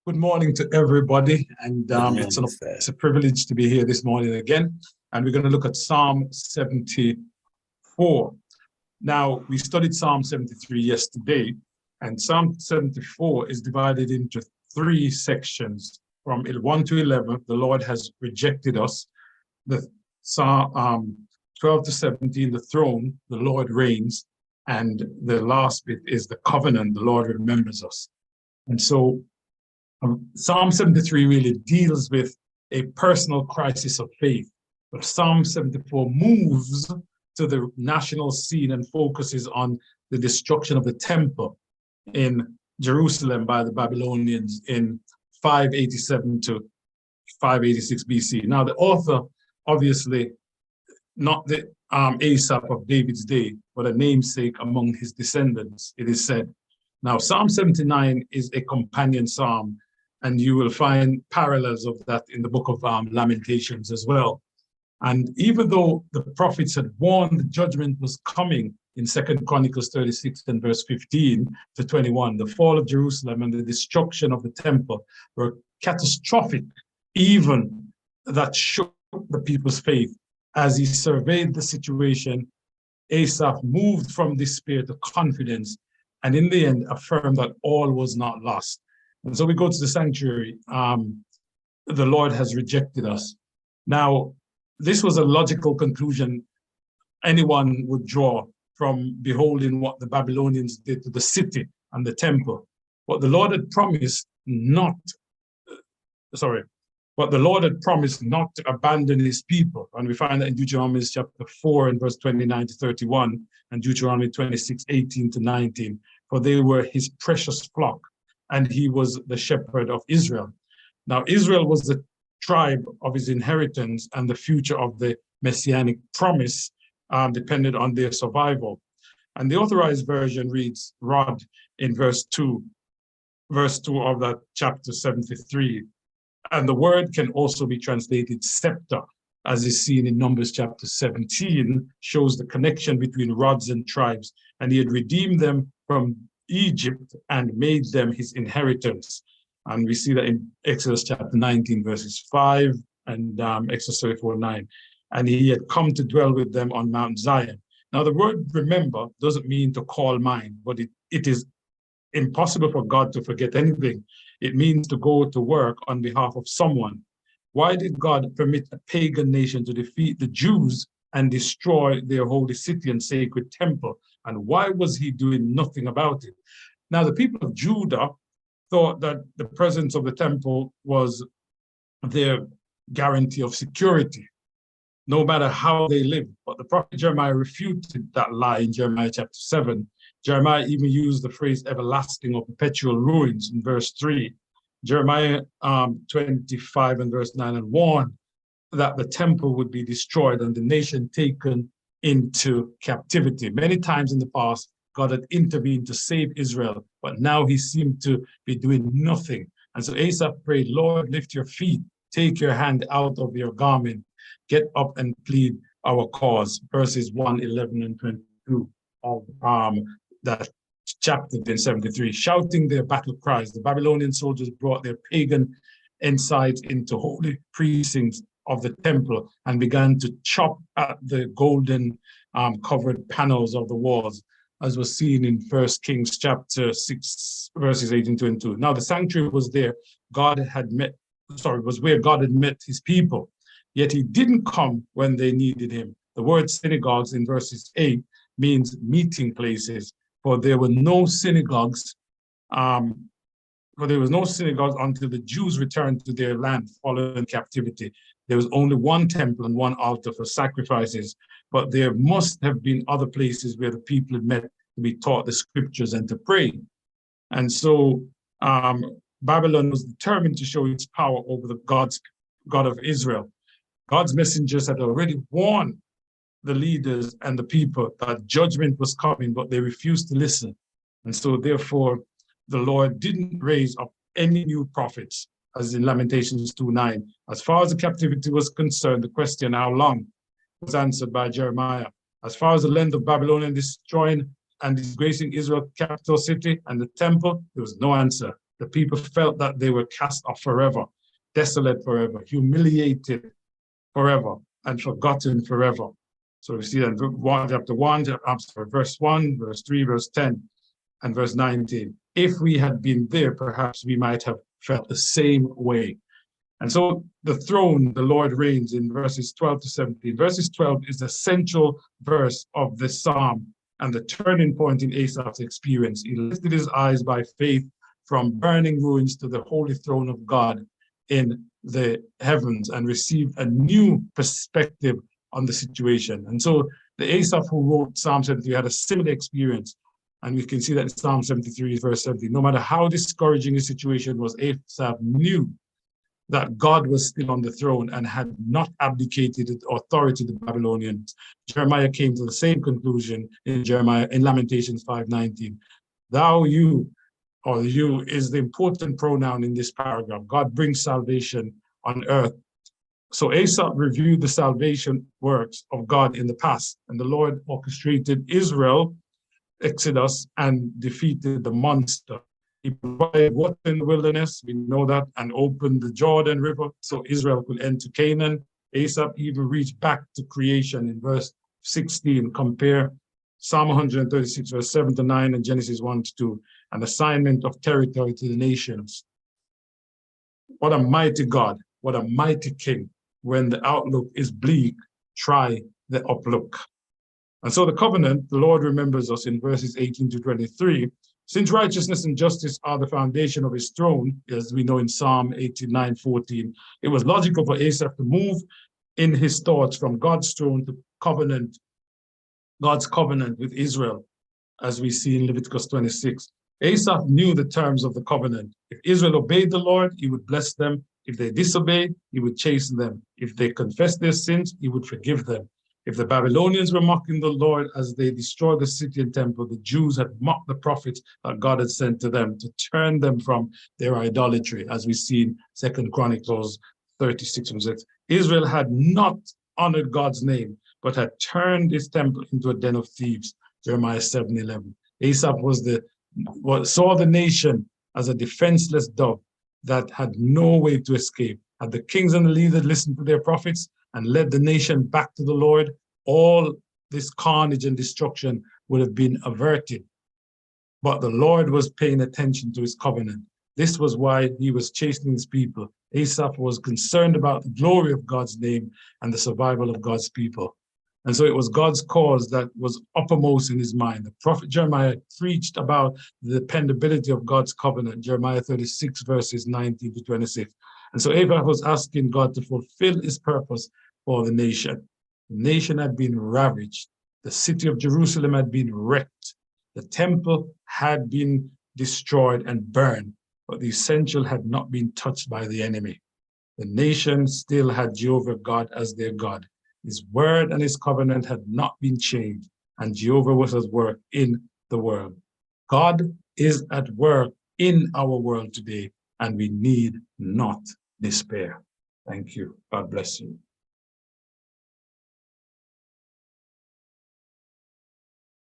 Good morning to everybody, and Good morning, sir. it's a privilege to be here this morning again. And we're going to look at Psalm 74. Now, we studied Psalm 73 yesterday, and Psalm 74 is divided into three sections. From 1 to 11, the Lord has rejected us. The Psalm 12 to 17, the throne, the Lord reigns. And the last bit is the covenant, the Lord remembers us. And so Psalm 73 really deals with a personal crisis of faith, but Psalm 74 moves to the national scene and focuses on the destruction of the temple in Jerusalem by the Babylonians in 587 to 586 BC. Now, the author, obviously, not the Asaph of David's day, but a namesake among his descendants, it is said. Now, Psalm 79 is a companion psalm, and you will find parallels of that in the book of Lamentations as well. And even though the prophets had warned the judgment was coming in 2 Chronicles 36 and verse 15 to 21, the fall of Jerusalem and the destruction of the temple were catastrophic, even that shook the people's faith. As he surveyed the situation, Asaph moved from despair to confidence, and in the end affirmed that all was not lost. And so we go to the sanctuary. The Lord has rejected us. Now, this was a logical conclusion anyone would draw from beholding what the Babylonians did to the city and the temple. But the Lord had promised not to abandon his people. And we find that in Deuteronomy chapter 4 and verse 29 to 31, and Deuteronomy 26, 18 to 19, for they were his precious flock, and he was the shepherd of Israel. Now, Israel was the tribe of his inheritance, and the future of the messianic promise depended on their survival. And the authorized version reads, rod in verse 2 of that chapter 73. And the word can also be translated scepter, as is seen in Numbers chapter 17, shows the connection between rods and tribes. And he had redeemed them from Egypt and made them his inheritance. And we see that in Exodus chapter 19, verses 5 and Exodus 34, 9. And he had come to dwell with them on Mount Zion. Now, the word remember doesn't mean to call mind, but it is impossible for God to forget anything. It means to go to work on behalf of someone. Why did God permit a pagan nation to defeat the Jews and destroy their holy city and sacred temple? And why was he doing nothing about it? Now, the people of Judah thought that the presence of the temple was their guarantee of security, no matter how they lived. But the prophet Jeremiah refuted that lie in Jeremiah chapter 7. Jeremiah even used the phrase everlasting or perpetual ruins in verse 3. Jeremiah 25 and verse 9 and warned that the temple would be destroyed and the nation taken into captivity. Many times in the past, God had intervened to save Israel, but now he seemed to be doing nothing. And so Asaph prayed, Lord, lift your feet, take your hand out of your garment, get up and plead our cause. Verses 1, 11, and 22 of that chapter in 73, shouting their battle cries. The Babylonian soldiers brought their pagan insides into holy precincts of the temple and began to chop at the golden covered panels of the walls, as was seen in 1 Kings chapter 6, verses 18 to 22. Now, the sanctuary was where God had met his people, yet he didn't come when they needed him. The word synagogues in verses 8 means meeting places, for there were no synagogues until the Jews returned to their land following captivity. There was only one temple and one altar for sacrifices, but there must have been other places where the people had met to be taught the scriptures and to pray. And so Babylon was determined to show its power over the God of Israel. God's messengers had already warned the leaders and the people that judgment was coming, but they refused to listen. And so therefore, the Lord didn't raise up any new prophets, as in Lamentations 2:9. As far as the captivity was concerned, the question, how long, was answered by Jeremiah. As far as the length of Babylonian destroying and disgracing Israel's capital city and the temple, there was no answer. The people felt that they were cast off forever, desolate forever, humiliated forever, and forgotten forever. So we see that in chapter 1, verse 1, verse 3, verse 10, and verse 19. If we had been there, perhaps we might have felt the same way. And so the throne, the Lord reigns in verses 12 to 17. Verses 12 is the central verse of the psalm and the turning point in Asaph's experience. He lifted his eyes by faith from burning ruins to the holy throne of God in the heavens and received a new perspective on the situation. And so the Asaph who wrote Psalm 73 had a similar experience. And we can see that in Psalm 73, verse 17. No matter how discouraging the situation was, Asaph knew that God was still on the throne and had not abdicated authority to the Babylonians. Jeremiah came to the same conclusion in Lamentations 5:19. You is the important pronoun in this paragraph. God brings salvation on earth. So Asaph reviewed the salvation works of God in the past, and the Lord orchestrated Israel Exodus and defeated the monster. He provided water in the wilderness, we know that, and opened the Jordan River so Israel could enter Canaan. Asaph even reached back to creation in verse 16. Compare Psalm 136, verse 7 to 9, and Genesis 1 to 2, an assignment of territory to the nations. What a mighty God, what a mighty King. When the outlook is bleak, try the uplook. And so the covenant, the Lord remembers us in verses 18 to 23. Since righteousness and justice are the foundation of his throne, as we know in Psalm 89:14, it was logical for Asaph to move in his thoughts from God's throne to covenant, God's covenant with Israel, as we see in Leviticus 26. Asaph knew the terms of the covenant. If Israel obeyed the Lord, he would bless them. If they disobeyed, he would chasten them. If they confessed their sins, he would forgive them. If the Babylonians were mocking the Lord as they destroyed the city and temple, the Jews had mocked the prophets that God had sent to them to turn them from their idolatry, as we see in 2 Chronicles 36:6. Israel had not honored God's name, but had turned his temple into a den of thieves, Jeremiah 7:11. Asaph saw the nation as a defenseless dove that had no way to escape. Had the kings and the leaders listened to their prophets and led the nation back to the Lord, all this carnage and destruction would have been averted. But the Lord was paying attention to his covenant. This was why he was chastening his people. Asaph was concerned about the glory of God's name and the survival of God's people. And so it was God's cause that was uppermost in his mind. The prophet Jeremiah preached about the dependability of God's covenant, Jeremiah 36, verses 19 to 26. And so Asaph was asking God to fulfill his purpose for the nation. The nation had been ravaged. The city of Jerusalem had been wrecked. The temple had been destroyed and burned, but the essential had not been touched by the enemy. The nation still had Jehovah God as their God. His word and his covenant had not been changed, and Jehovah was at work in the world. God is at work in our world today, and we need not despair. Thank you. God bless you.